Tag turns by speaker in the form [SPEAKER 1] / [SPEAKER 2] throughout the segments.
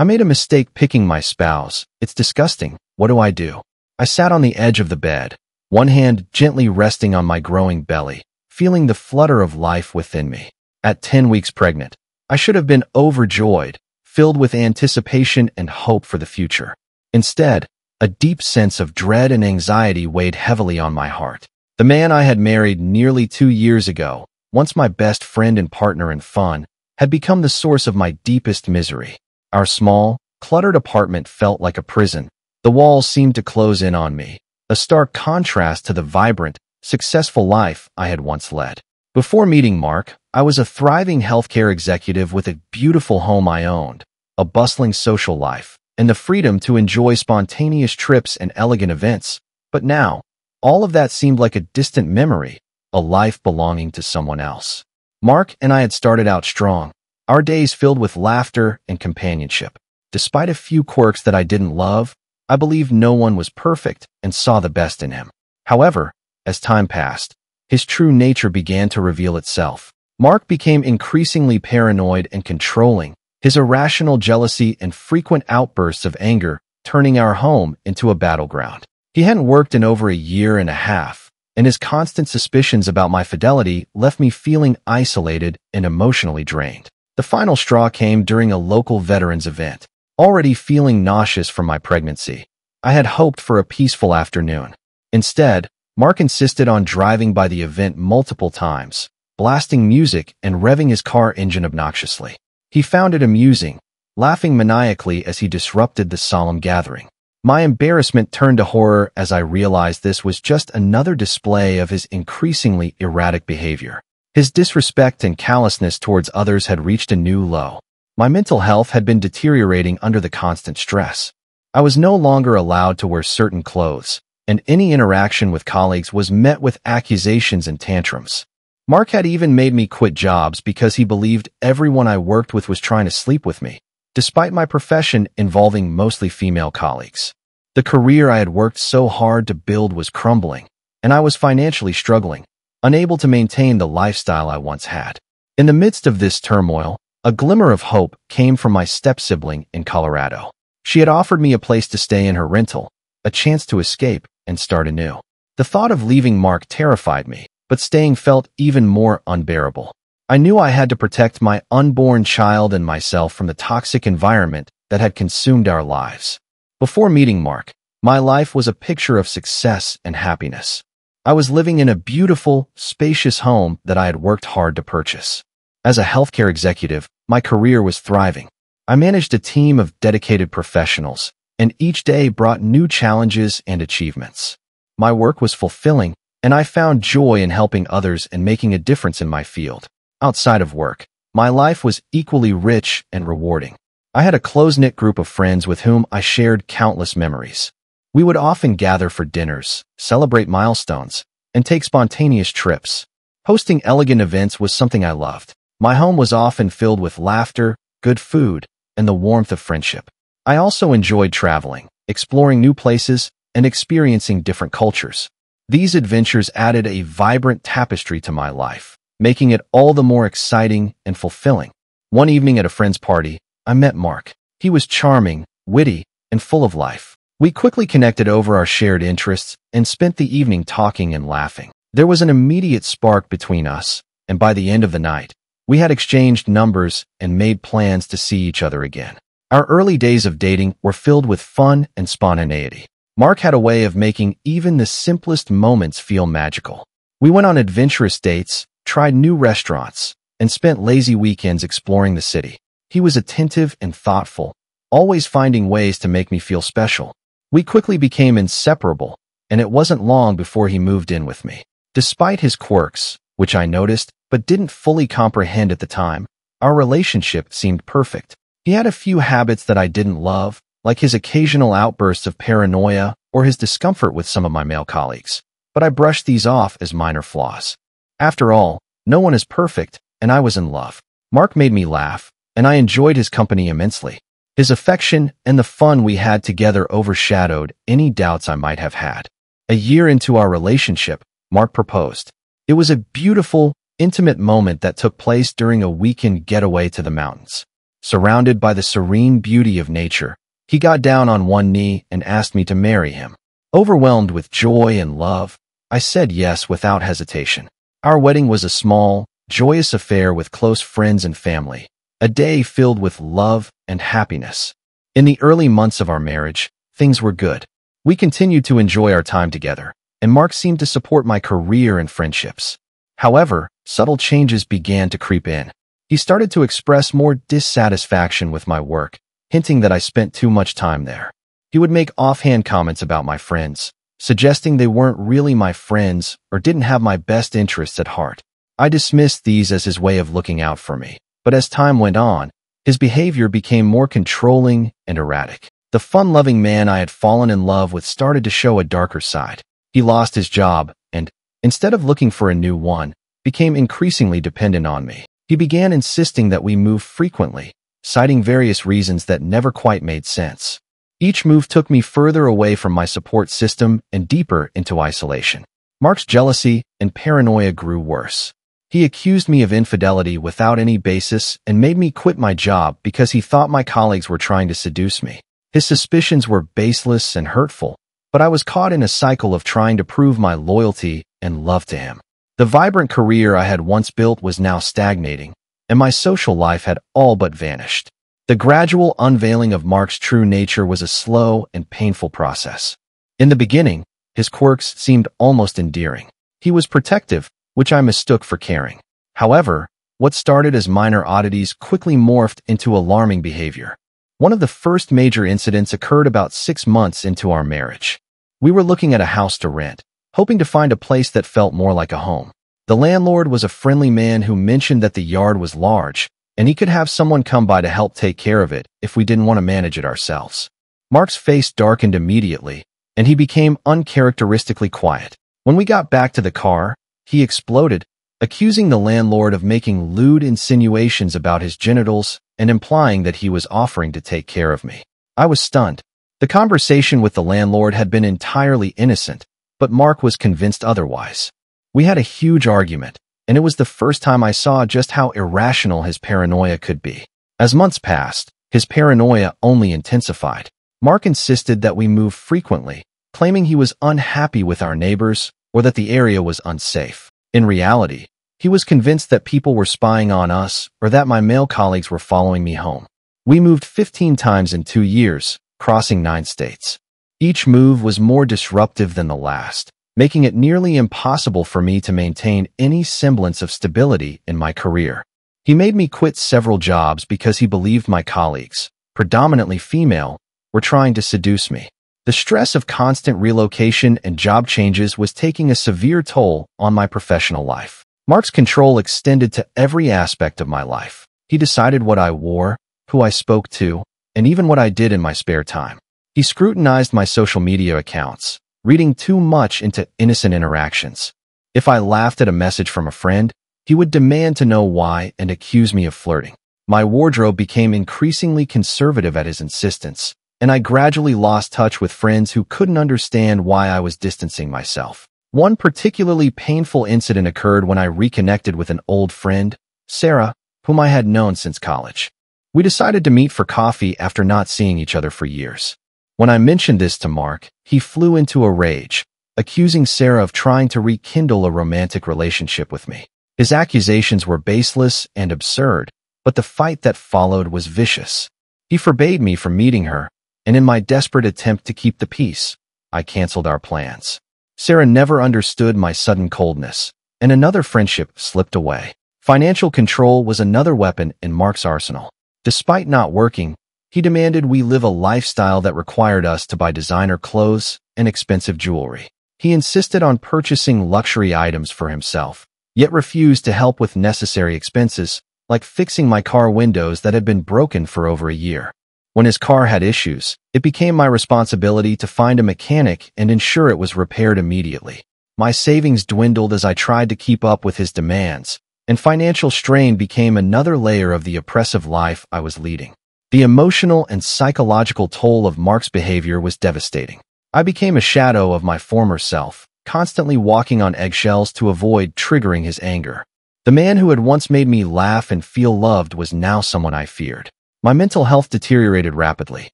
[SPEAKER 1] I made a mistake picking my spouse. It's disgusting. What do I do? I sat on the edge of the bed, one hand gently resting on my growing belly, feeling the flutter of life within me. At 10 weeks pregnant, I should have been overjoyed, filled with anticipation and hope for the future. Instead, a deep sense of dread and anxiety weighed heavily on my heart. The man I had married nearly 2 years ago, once my best friend and partner in fun, had become the source of my deepest misery. Our small, cluttered apartment felt like a prison. The walls seemed to close in on me, a stark contrast to the vibrant, successful life I had once led. Before meeting Mark, I was a thriving healthcare executive with a beautiful home I owned, a bustling social life, and the freedom to enjoy spontaneous trips and elegant events. But now, all of that seemed like a distant memory, a life belonging to someone else. Mark and I had started out strong, our days filled with laughter and companionship. Despite a few quirks that I didn't love, I believed no one was perfect and saw the best in him. However, as time passed, his true nature began to reveal itself. Mark became increasingly paranoid and controlling, his irrational jealousy and frequent outbursts of anger turning our home into a battleground. He hadn't worked in over a year and a half, and his constant suspicions about my fidelity left me feeling isolated and emotionally drained. The final straw came during a local veterans event. Already feeling nauseous from my pregnancy, I had hoped for a peaceful afternoon. Instead, Mark insisted on driving by the event multiple times, blasting music and revving his car engine obnoxiously. He found it amusing, laughing maniacally as he disrupted the solemn gathering. My embarrassment turned to horror as I realized this was just another display of his increasingly erratic behavior. His disrespect and callousness towards others had reached a new low. My mental health had been deteriorating under the constant stress. I was no longer allowed to wear certain clothes, and any interaction with colleagues was met with accusations and tantrums. Mark had even made me quit jobs because he believed everyone I worked with was trying to sleep with me, despite my profession involving mostly female colleagues. The career I had worked so hard to build was crumbling, and I was financially struggling, unable to maintain the lifestyle I once had. In the midst of this turmoil, a glimmer of hope came from my step-sibling in Colorado. She had offered me a place to stay in her rental, a chance to escape and start anew. The thought of leaving Mark terrified me, but staying felt even more unbearable. I knew I had to protect my unborn child and myself from the toxic environment that had consumed our lives. Before meeting Mark, my life was a picture of success and happiness. I was living in a beautiful, spacious home that I had worked hard to purchase. As a healthcare executive, my career was thriving. I managed a team of dedicated professionals, and each day brought new challenges and achievements. My work was fulfilling, and I found joy in helping others and making a difference in my field. Outside of work, my life was equally rich and rewarding. I had a close-knit group of friends with whom I shared countless memories. We would often gather for dinners, celebrate milestones, and take spontaneous trips. Hosting elegant events was something I loved. My home was often filled with laughter, good food, and the warmth of friendship. I also enjoyed traveling, exploring new places, and experiencing different cultures. These adventures added a vibrant tapestry to my life, making it all the more exciting and fulfilling. One evening at a friend's party, I met Mark. He was charming, witty, and full of life. We quickly connected over our shared interests and spent the evening talking and laughing. There was an immediate spark between us, and by the end of the night, we had exchanged numbers and made plans to see each other again. Our early days of dating were filled with fun and spontaneity. Mark had a way of making even the simplest moments feel magical. We went on adventurous dates, tried new restaurants, and spent lazy weekends exploring the city. He was attentive and thoughtful, always finding ways to make me feel special. We quickly became inseparable, and it wasn't long before he moved in with me. Despite his quirks, which I noticed but didn't fully comprehend at the time, our relationship seemed perfect. He had a few habits that I didn't love, like his occasional outbursts of paranoia or his discomfort with some of my male colleagues, but I brushed these off as minor flaws. After all, no one is perfect, and I was in love. Mark made me laugh, and I enjoyed his company immensely. His affection and the fun we had together overshadowed any doubts I might have had. A year into our relationship, Mark proposed. It was a beautiful, intimate moment that took place during a weekend getaway to the mountains. Surrounded by the serene beauty of nature, he got down on one knee and asked me to marry him. Overwhelmed with joy and love, I said yes without hesitation. Our wedding was a small, joyous affair with close friends and family, a day filled with love and happiness. In the early months of our marriage, things were good. We continued to enjoy our time together, and Mark seemed to support my career and friendships. However, subtle changes began to creep in. He started to express more dissatisfaction with my work, hinting that I spent too much time there. He would make offhand comments about my friends, suggesting they weren't really my friends or didn't have my best interests at heart. I dismissed these as his way of looking out for me, but as time went on, his behavior became more controlling and erratic. The fun-loving man I had fallen in love with started to show a darker side. He lost his job and, instead of looking for a new one, became increasingly dependent on me. He began insisting that we move frequently, citing various reasons that never quite made sense. Each move took me further away from my support system and deeper into isolation. Mark's jealousy and paranoia grew worse. He accused me of infidelity without any basis and made me quit my job because he thought my colleagues were trying to seduce me. His suspicions were baseless and hurtful, but I was caught in a cycle of trying to prove my loyalty and love to him. The vibrant career I had once built was now stagnating, and my social life had all but vanished. The gradual unveiling of Mark's true nature was a slow and painful process. In the beginning, his quirks seemed almost endearing. He was protective, which I mistook for caring. However, what started as minor oddities quickly morphed into alarming behavior. One of the first major incidents occurred about 6 months into our marriage. We were looking at a house to rent, hoping to find a place that felt more like a home. The landlord was a friendly man who mentioned that the yard was large, and he could have someone come by to help take care of it if we didn't want to manage it ourselves. Mark's face darkened immediately, and he became uncharacteristically quiet. When we got back to the car, he exploded, accusing the landlord of making lewd insinuations about his genitals and implying that he was offering to take care of me. I was stunned. The conversation with the landlord had been entirely innocent, but Mark was convinced otherwise. We had a huge argument, and it was the first time I saw just how irrational his paranoia could be. As months passed, his paranoia only intensified. Mark insisted that we move frequently, claiming he was unhappy with our neighbors or that the area was unsafe. In reality, he was convinced that people were spying on us or that my male colleagues were following me home. We moved 15 times in 2 years, crossing 9 states. Each move was more disruptive than the last, making it nearly impossible for me to maintain any semblance of stability in my career. He made me quit several jobs because he believed my colleagues, predominantly female, were trying to seduce me. The stress of constant relocation and job changes was taking a severe toll on my professional life. Mark's control extended to every aspect of my life. He decided what I wore, who I spoke to, and even what I did in my spare time. He scrutinized my social media accounts, reading too much into innocent interactions. If I laughed at a message from a friend, he would demand to know why and accuse me of flirting. My wardrobe became increasingly conservative at his insistence, and I gradually lost touch with friends who couldn't understand why I was distancing myself. One particularly painful incident occurred when I reconnected with an old friend, Sarah, whom I had known since college. We decided to meet for coffee after not seeing each other for years. When I mentioned this to Mark, he flew into a rage, accusing Sarah of trying to rekindle a romantic relationship with me. His accusations were baseless and absurd, but the fight that followed was vicious. He forbade me from meeting her, and in my desperate attempt to keep the peace, I canceled our plans. Sarah never understood my sudden coldness, and another friendship slipped away. Financial control was another weapon in Mark's arsenal. Despite not working, he demanded we live a lifestyle that required us to buy designer clothes and expensive jewelry. He insisted on purchasing luxury items for himself, yet refused to help with necessary expenses, like fixing my car windows that had been broken for over a year. When his car had issues, it became my responsibility to find a mechanic and ensure it was repaired immediately. My savings dwindled as I tried to keep up with his demands, and financial strain became another layer of the oppressive life I was leading. The emotional and psychological toll of Mark's behavior was devastating. I became a shadow of my former self, constantly walking on eggshells to avoid triggering his anger. The man who had once made me laugh and feel loved was now someone I feared. My mental health deteriorated rapidly.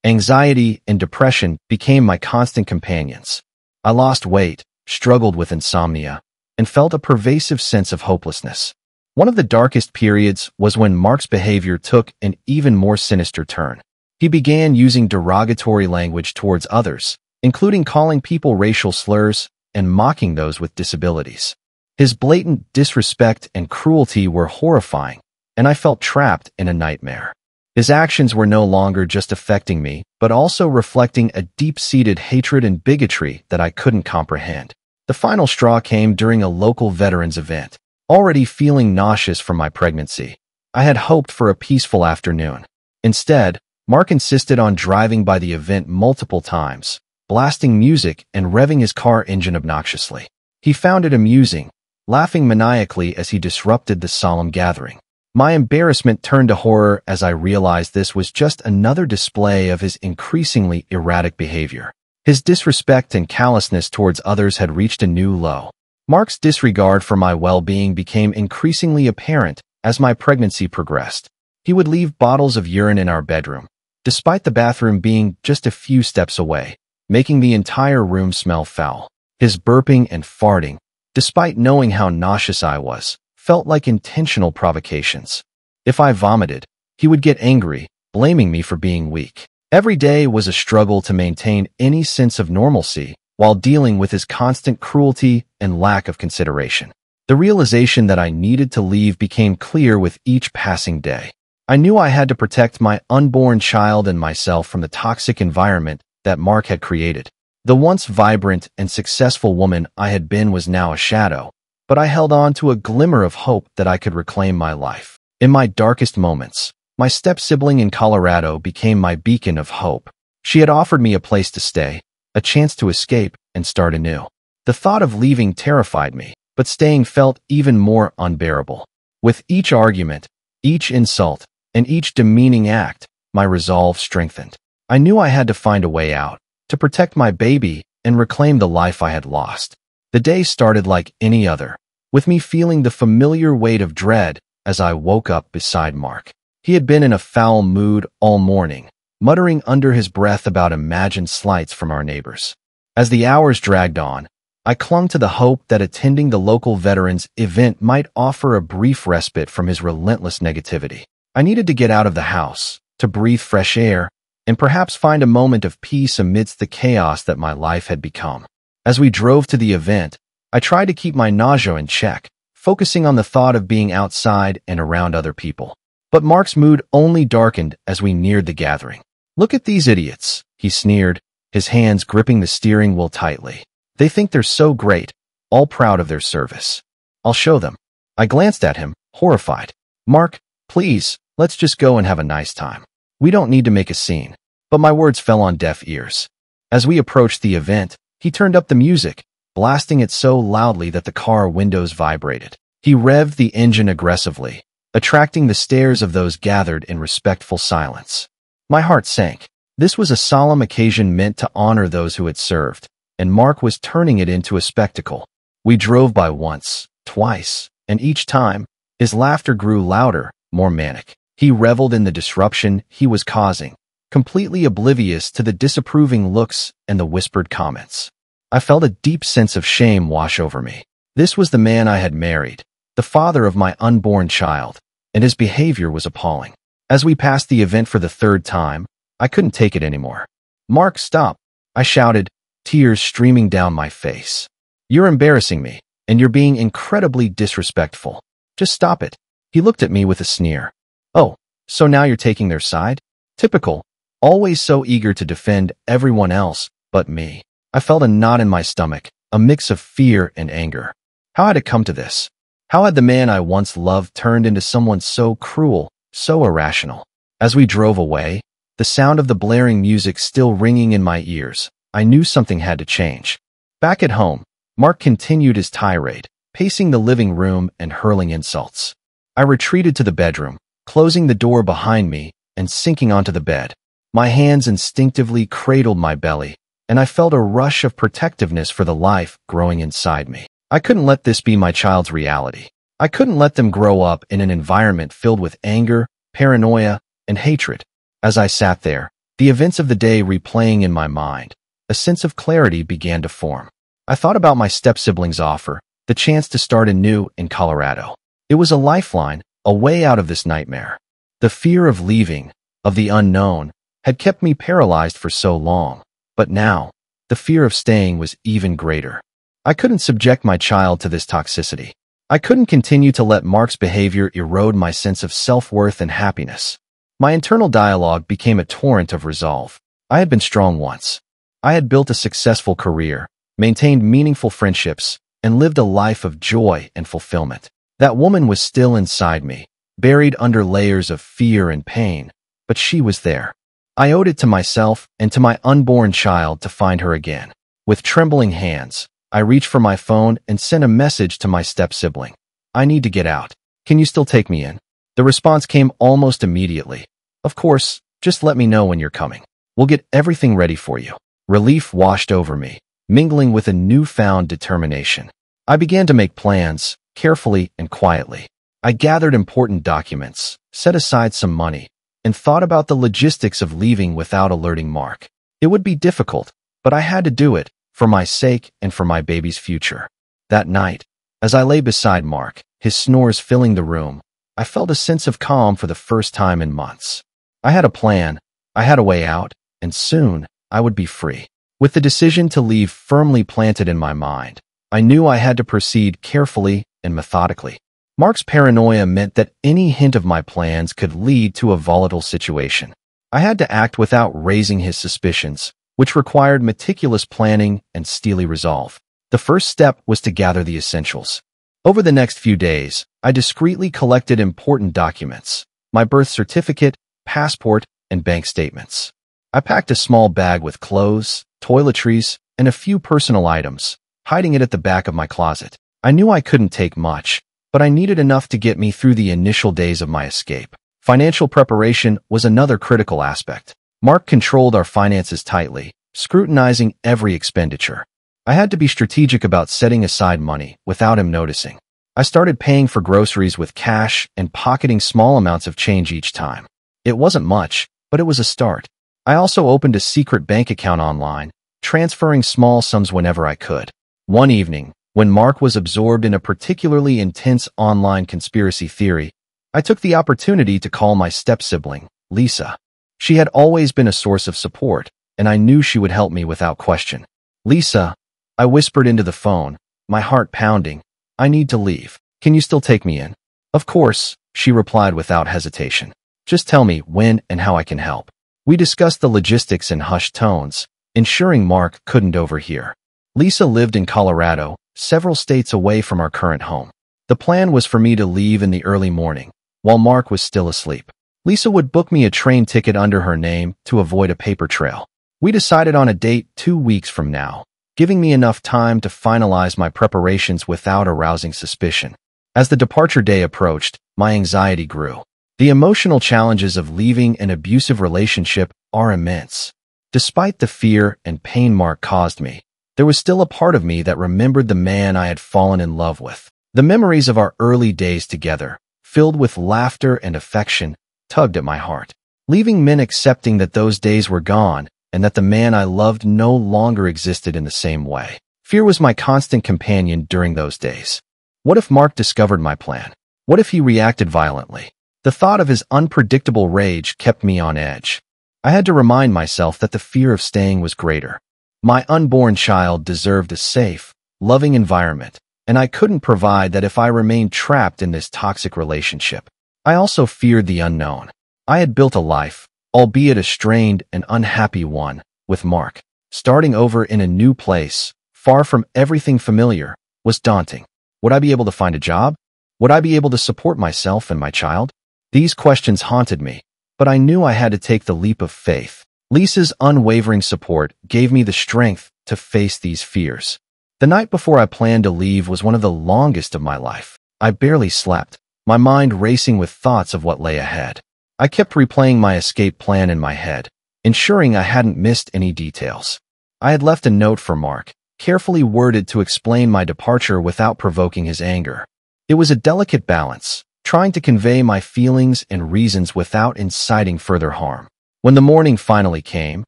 [SPEAKER 1] Anxiety and depression became my constant companions. I lost weight, struggled with insomnia, and felt a pervasive sense of hopelessness. One of the darkest periods was when Mark's behavior took an even more sinister turn. He began using derogatory language towards others, including calling people racial slurs and mocking those with disabilities. His blatant disrespect and cruelty were horrifying, and I felt trapped in a nightmare. His actions were no longer just affecting me, but also reflecting a deep-seated hatred and bigotry that I couldn't comprehend. The final straw came during a local veterans event. Already feeling nauseous from my pregnancy, I had hoped for a peaceful afternoon. Instead, Mark insisted on driving by the event multiple times, blasting music and revving his car engine obnoxiously. He found it amusing, laughing maniacally as he disrupted the solemn gathering. My embarrassment turned to horror as I realized this was just another display of his increasingly erratic behavior. His disrespect and callousness towards others had reached a new low. Mark's disregard for my well-being became increasingly apparent as my pregnancy progressed. He would leave bottles of urine in our bedroom, despite the bathroom being just a few steps away, making the entire room smell foul. His burping and farting, despite knowing how nauseous I was, felt like intentional provocations. If I vomited, he would get angry, blaming me for being weak. Every day was a struggle to maintain any sense of normalcy while dealing with his constant cruelty and lack of consideration. The realization that I needed to leave became clear with each passing day. I knew I had to protect my unborn child and myself from the toxic environment that Mark had created. The once vibrant and successful woman I had been was now a shadow, but I held on to a glimmer of hope that I could reclaim my life. In my darkest moments, my step-sibling in Colorado became my beacon of hope. She had offered me a place to stay, a chance to escape and start anew. The thought of leaving terrified me, but staying felt even more unbearable. With each argument, each insult, and each demeaning act, my resolve strengthened. I knew I had to find a way out, to protect my baby and reclaim the life I had lost. The day started like any other, with me feeling the familiar weight of dread as I woke up beside Mark. He had been in a foul mood all morning, muttering under his breath about imagined slights from our neighbors. As the hours dragged on, I clung to the hope that attending the local veterans event might offer a brief respite from his relentless negativity. I needed to get out of the house, to breathe fresh air, and perhaps find a moment of peace amidst the chaos that my life had become. As we drove to the event, I tried to keep my nausea in check, focusing on the thought of being outside and around other people. But Mark's mood only darkened as we neared the gathering. "Look at these idiots," he sneered, his hands gripping the steering wheel tightly. "They think they're so great, all proud of their service. I'll show them." I glanced at him, horrified. "Mark, please, let's just go and have a nice time. We don't need to make a scene." But my words fell on deaf ears. As we approached the event, he turned up the music, blasting it so loudly that the car windows vibrated. He revved the engine aggressively, attracting the stares of those gathered in respectful silence. My heart sank. This was a solemn occasion meant to honor those who had served, and Mark was turning it into a spectacle. We drove by once, twice, and each time, his laughter grew louder, more manic. He reveled in the disruption he was causing, completely oblivious to the disapproving looks and the whispered comments. I felt a deep sense of shame wash over me. This was the man I had married, the father of my unborn child, and his behavior was appalling. As we passed the event for the third time, I couldn't take it anymore. "Mark, stop," I shouted, tears streaming down my face. "You're embarrassing me, and you're being incredibly disrespectful. Just stop it." He looked at me with a sneer. "Oh, so now you're taking their side? Typical, always so eager to defend everyone else but me." I felt a knot in my stomach, a mix of fear and anger. How had it come to this? How had the man I once loved turned into someone so cruel, so irrational? As we drove away, the sound of the blaring music still ringing in my ears, I knew something had to change. Back at home, Mark continued his tirade, pacing the living room and hurling insults. I retreated to the bedroom, closing the door behind me and sinking onto the bed. My hands instinctively cradled my belly, and I felt a rush of protectiveness for the life growing inside me. I couldn't let this be my child's reality. I couldn't let them grow up in an environment filled with anger, paranoia, and hatred. As I sat there, the events of the day replaying in my mind, a sense of clarity began to form. I thought about my step-sibling's offer, the chance to start anew in Colorado. It was a lifeline, a way out of this nightmare. The fear of leaving, of the unknown, had kept me paralyzed for so long, but now, the fear of staying was even greater. I couldn't subject my child to this toxicity. I couldn't continue to let Mark's behavior erode my sense of self-worth and happiness. My internal dialogue became a torrent of resolve. I had been strong once. I had built a successful career, maintained meaningful friendships, and lived a life of joy and fulfillment. That woman was still inside me, buried under layers of fear and pain, but she was there. I owed it to myself and to my unborn child to find her again. With trembling hands, I reached for my phone and sent a message to my step-sibling. "I need to get out. Can you still take me in?" The response came almost immediately. "Of course, just let me know when you're coming. We'll get everything ready for you." Relief washed over me, mingling with a newfound determination. I began to make plans, carefully and quietly. I gathered important documents, set aside some money, and thought about the logistics of leaving without alerting Mark. It would be difficult, but I had to do it, for my sake and for my baby's future. That night, as I lay beside Mark, his snores filling the room, I felt a sense of calm for the first time in months. I had a plan, I had a way out, and soon I would be free. With the decision to leave firmly planted in my mind, I knew I had to proceed carefully and methodically. Mark's paranoia meant that any hint of my plans could lead to a volatile situation. I had to act without raising his suspicions, which required meticulous planning and steely resolve. The first step was to gather the essentials. Over the next few days, I discreetly collected important documents: my birth certificate, passport, and bank statements. I packed a small bag with clothes, toiletries, and a few personal items, hiding it at the back of my closet. I knew I couldn't take much, but I needed enough to get me through the initial days of my escape. Financial preparation was another critical aspect. Mark controlled our finances tightly, scrutinizing every expenditure. I had to be strategic about setting aside money without him noticing. I started paying for groceries with cash and pocketing small amounts of change each time. It wasn't much, but it was a start. I also opened a secret bank account online, transferring small sums whenever I could. One evening, when Mark was absorbed in a particularly intense online conspiracy theory, I took the opportunity to call my step-sibling, Lisa. She had always been a source of support, and I knew she would help me without question. "Lisa," I whispered into the phone, my heart pounding, "I need to leave. Can you still take me in?" "Of course," she replied without hesitation. "Just tell me when and how I can help." We discussed the logistics in hushed tones, ensuring Mark couldn't overhear. Lisa lived in Colorado, several states away from our current home. The plan was for me to leave in the early morning, while Mark was still asleep. Lisa would book me a train ticket under her name to avoid a paper trail. We decided on a date 2 weeks from now, giving me enough time to finalize my preparations without arousing suspicion. As the departure day approached, my anxiety grew. The emotional challenges of leaving an abusive relationship are immense. Despite the fear and pain Mark caused me, there was still a part of me that remembered the man I had fallen in love with. The memories of our early days together, filled with laughter and affection, tugged at my heart. Leaving meant accepting that those days were gone and that the man I loved no longer existed in the same way. Fear was my constant companion during those days. What if Mark discovered my plan? What if he reacted violently? The thought of his unpredictable rage kept me on edge. I had to remind myself that the fear of staying was greater. My unborn child deserved a safe, loving environment, and I couldn't provide that if I remained trapped in this toxic relationship. I also feared the unknown. I had built a life, albeit a strained and unhappy one, with Mark. Starting over in a new place, far from everything familiar, was daunting. Would I be able to find a job? Would I be able to support myself and my child? These questions haunted me, but I knew I had to take the leap of faith. Lisa's unwavering support gave me the strength to face these fears. The night before I planned to leave was one of the longest of my life. I barely slept, my mind racing with thoughts of what lay ahead. I kept replaying my escape plan in my head, ensuring I hadn't missed any details. I had left a note for Mark, carefully worded to explain my departure without provoking his anger. It was a delicate balance, trying to convey my feelings and reasons without inciting further harm. When the morning finally came,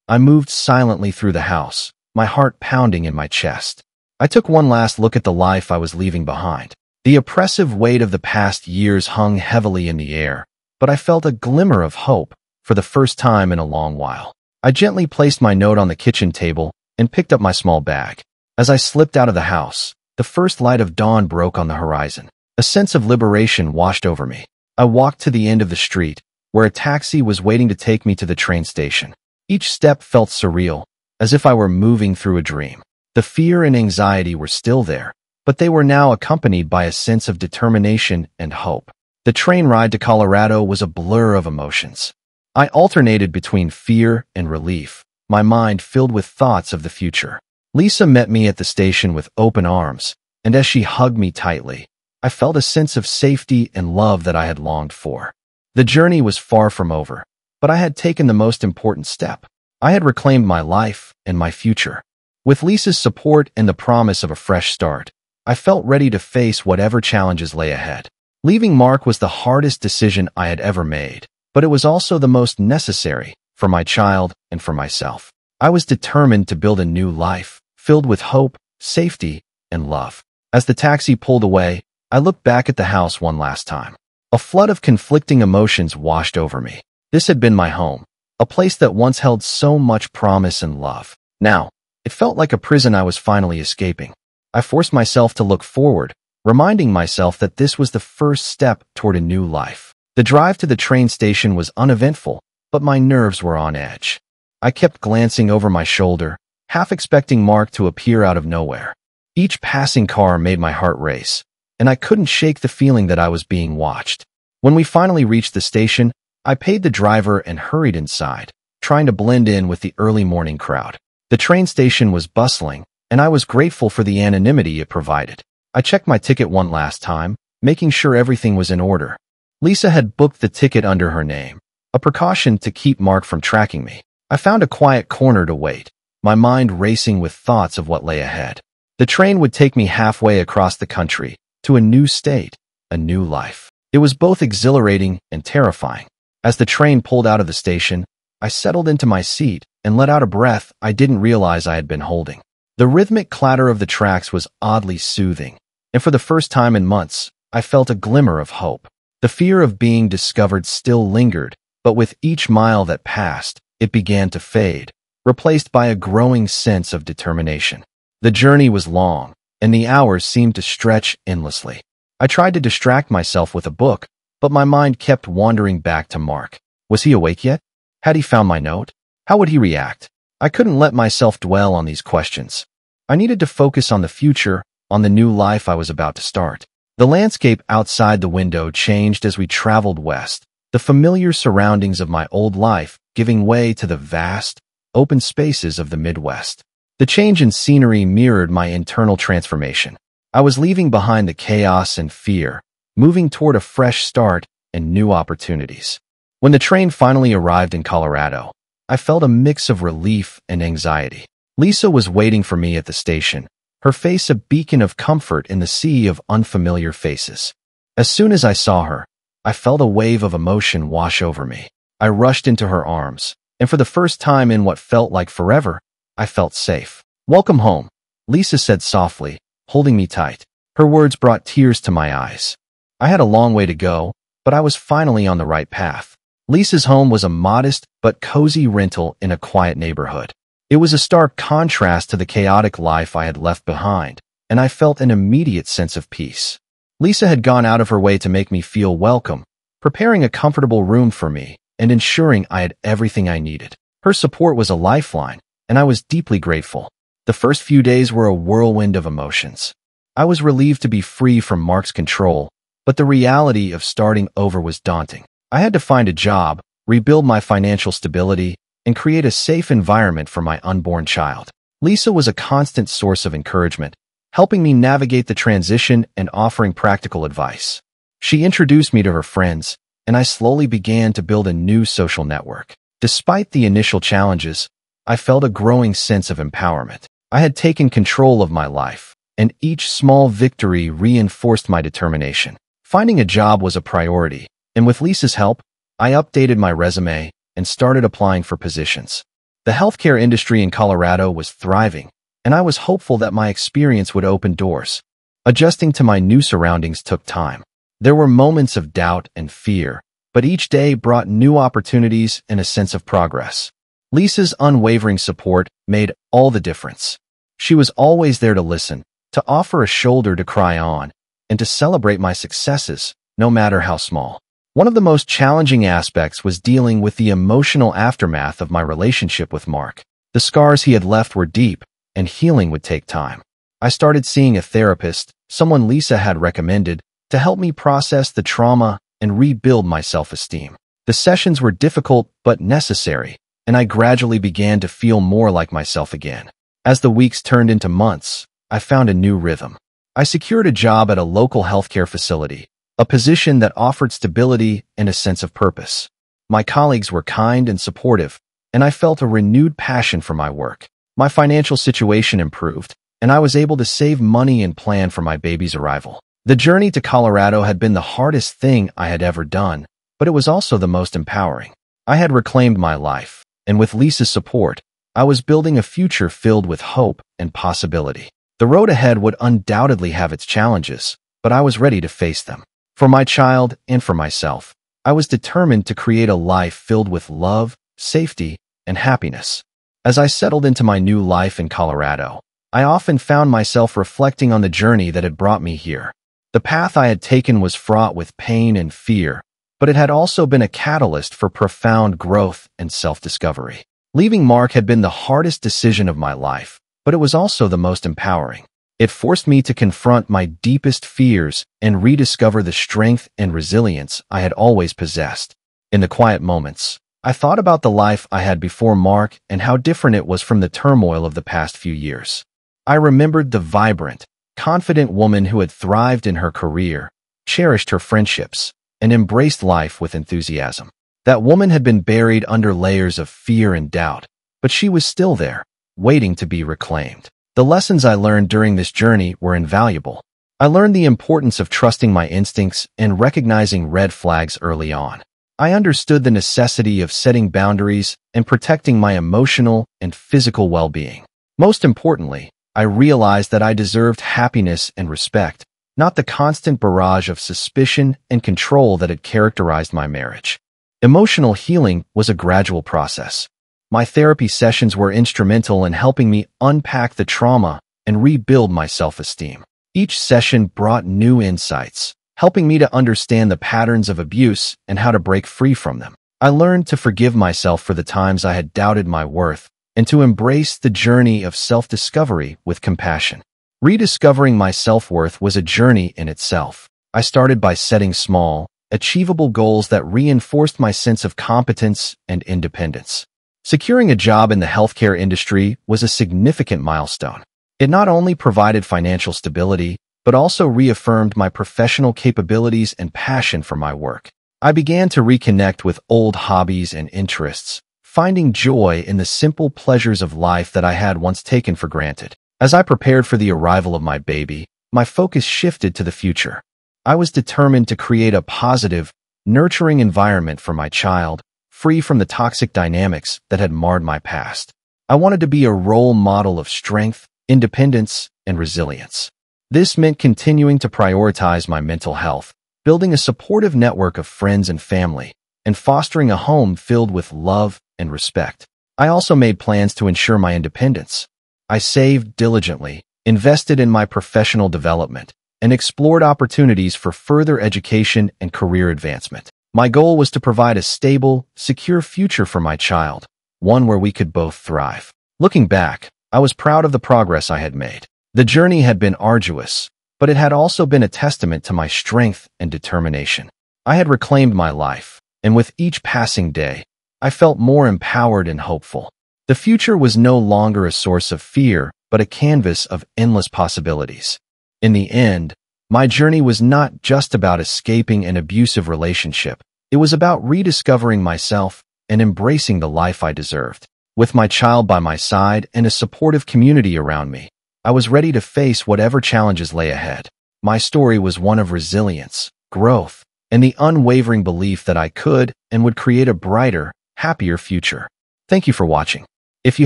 [SPEAKER 1] I moved silently through the house, my heart pounding in my chest. I took one last look at the life I was leaving behind. The oppressive weight of the past years hung heavily in the air, but I felt a glimmer of hope for the first time in a long while. I gently placed my note on the kitchen table and picked up my small bag. As I slipped out of the house, the first light of dawn broke on the horizon. A sense of liberation washed over me. I walked to the end of the street, where a taxi was waiting to take me to the train station. Each step felt surreal, as if I were moving through a dream. The fear and anxiety were still there, but they were now accompanied by a sense of determination and hope. The train ride to Colorado was a blur of emotions. I alternated between fear and relief, my mind filled with thoughts of the future. Lisa met me at the station with open arms, and as she hugged me tightly, I felt a sense of safety and love that I had longed for. The journey was far from over, but I had taken the most important step. I had reclaimed my life and my future. With Lisa's support and the promise of a fresh start, I felt ready to face whatever challenges lay ahead. Leaving Mark was the hardest decision I had ever made, but it was also the most necessary for my child and for myself. I was determined to build a new life, filled with hope, safety, and love. As the taxi pulled away, I looked back at the house one last time. A flood of conflicting emotions washed over me. This had been my home, a place that once held so much promise and love. Now, it felt like a prison I was finally escaping. I forced myself to look forward, reminding myself that this was the first step toward a new life. The drive to the train station was uneventful, but my nerves were on edge. I kept glancing over my shoulder, half expecting Mark to appear out of nowhere. Each passing car made my heart race, and I couldn't shake the feeling that I was being watched. When we finally reached the station, I paid the driver and hurried inside, trying to blend in with the early morning crowd. The train station was bustling, and I was grateful for the anonymity it provided. I checked my ticket one last time, making sure everything was in order. Lisa had booked the ticket under her name, a precaution to keep Mark from tracking me. I found a quiet corner to wait, my mind racing with thoughts of what lay ahead. The train would take me halfway across the country, to a new state, a new life. It was both exhilarating and terrifying. As the train pulled out of the station, I settled into my seat and let out a breath I didn't realize I had been holding. The rhythmic clatter of the tracks was oddly soothing, and for the first time in months, I felt a glimmer of hope. The fear of being discovered still lingered, but with each mile that passed, it began to fade, replaced by a growing sense of determination. The journey was long, and the hours seemed to stretch endlessly. I tried to distract myself with a book, but my mind kept wandering back to Mark. Was he awake yet? Had he found my note? How would he react? I couldn't let myself dwell on these questions. I needed to focus on the future, on the new life I was about to start. The landscape outside the window changed as we traveled west, the familiar surroundings of my old life giving way to the vast, open spaces of the Midwest. The change in scenery mirrored my internal transformation. I was leaving behind the chaos and fear, moving toward a fresh start and new opportunities. When the train finally arrived in Colorado, I felt a mix of relief and anxiety. Lisa was waiting for me at the station, her face a beacon of comfort in the sea of unfamiliar faces. As soon as I saw her, I felt a wave of emotion wash over me. I rushed into her arms, and for the first time in what felt like forever, I felt safe. "Welcome home," Lisa said softly, holding me tight. Her words brought tears to my eyes. I had a long way to go, but I was finally on the right path. Lisa's home was a modest but cozy rental in a quiet neighborhood. It was a stark contrast to the chaotic life I had left behind, and I felt an immediate sense of peace. Lisa had gone out of her way to make me feel welcome, preparing a comfortable room for me and ensuring I had everything I needed. Her support was a lifeline, and I was deeply grateful. The first few days were a whirlwind of emotions. I was relieved to be free from Mark's control, but the reality of starting over was daunting. I had to find a job, rebuild my financial stability, and create a safe environment for my unborn child. Lisa was a constant source of encouragement, helping me navigate the transition and offering practical advice. She introduced me to her friends, and I slowly began to build a new social network. Despite the initial challenges, I felt a growing sense of empowerment. I had taken control of my life, and each small victory reinforced my determination. Finding a job was a priority, and with Lisa's help, I updated my resume and started applying for positions. The healthcare industry in Colorado was thriving, and I was hopeful that my experience would open doors. Adjusting to my new surroundings took time. There were moments of doubt and fear, but each day brought new opportunities and a sense of progress. Lisa's unwavering support made all the difference. She was always there to listen, to offer a shoulder to cry on, and to celebrate my successes, no matter how small. One of the most challenging aspects was dealing with the emotional aftermath of my relationship with Mark. The scars he had left were deep, and healing would take time. I started seeing a therapist, someone Lisa had recommended, to help me process the trauma and rebuild my self-esteem. The sessions were difficult but necessary, and I gradually began to feel more like myself again. As the weeks turned into months, I found a new rhythm. I secured a job at a local healthcare facility, a position that offered stability and a sense of purpose. My colleagues were kind and supportive, and I felt a renewed passion for my work. My financial situation improved, and I was able to save money and plan for my baby's arrival. The journey to Colorado had been the hardest thing I had ever done, but it was also the most empowering. I had reclaimed my life, and with Lisa's support, I was building a future filled with hope and possibility. The road ahead would undoubtedly have its challenges, but I was ready to face them. For my child and for myself, I was determined to create a life filled with love, safety, and happiness. As I settled into my new life in Colorado, I often found myself reflecting on the journey that had brought me here. The path I had taken was fraught with pain and fear, but it had also been a catalyst for profound growth and self-discovery. Leaving Mark had been the hardest decision of my life, but it was also the most empowering. It forced me to confront my deepest fears and rediscover the strength and resilience I had always possessed. In the quiet moments, I thought about the life I had before Mark and how different it was from the turmoil of the past few years. I remembered the vibrant, confident woman who had thrived in her career, cherished her friendships, and embraced life with enthusiasm. That woman had been buried under layers of fear and doubt, but she was still there, waiting to be reclaimed. The lessons I learned during this journey were invaluable. I learned the importance of trusting my instincts and recognizing red flags early on. I understood the necessity of setting boundaries and protecting my emotional and physical well-being. Most importantly, I realized that I deserved happiness and respect, not the constant barrage of suspicion and control that had characterized my marriage. Emotional healing was a gradual process. My therapy sessions were instrumental in helping me unpack the trauma and rebuild my self-esteem. Each session brought new insights, helping me to understand the patterns of abuse and how to break free from them. I learned to forgive myself for the times I had doubted my worth and to embrace the journey of self-discovery with compassion. Rediscovering my self-worth was a journey in itself. I started by setting small, achievable goals that reinforced my sense of competence and independence. Securing a job in the healthcare industry was a significant milestone. It not only provided financial stability, but also reaffirmed my professional capabilities and passion for my work. I began to reconnect with old hobbies and interests, finding joy in the simple pleasures of life that I had once taken for granted. As I prepared for the arrival of my baby, my focus shifted to the future. I was determined to create a positive, nurturing environment for my child, free from the toxic dynamics that had marred my past. I wanted to be a role model of strength, independence, and resilience. This meant continuing to prioritize my mental health, building a supportive network of friends and family, and fostering a home filled with love and respect. I also made plans to ensure my independence. I saved diligently, invested in my professional development, and explored opportunities for further education and career advancement. My goal was to provide a stable, secure future for my child, one where we could both thrive. Looking back, I was proud of the progress I had made. The journey had been arduous, but it had also been a testament to my strength and determination. I had reclaimed my life, and with each passing day, I felt more empowered and hopeful. The future was no longer a source of fear, but a canvas of endless possibilities. In the end, my journey was not just about escaping an abusive relationship. It was about rediscovering myself and embracing the life I deserved. With my child by my side and a supportive community around me, I was ready to face whatever challenges lay ahead. My story was one of resilience, growth, and the unwavering belief that I could and would create a brighter, happier future. Thank you for watching. If you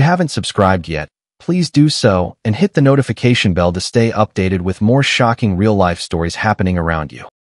[SPEAKER 1] haven't subscribed yet, please do so and hit the notification bell to stay updated with more shocking real-life stories happening around you.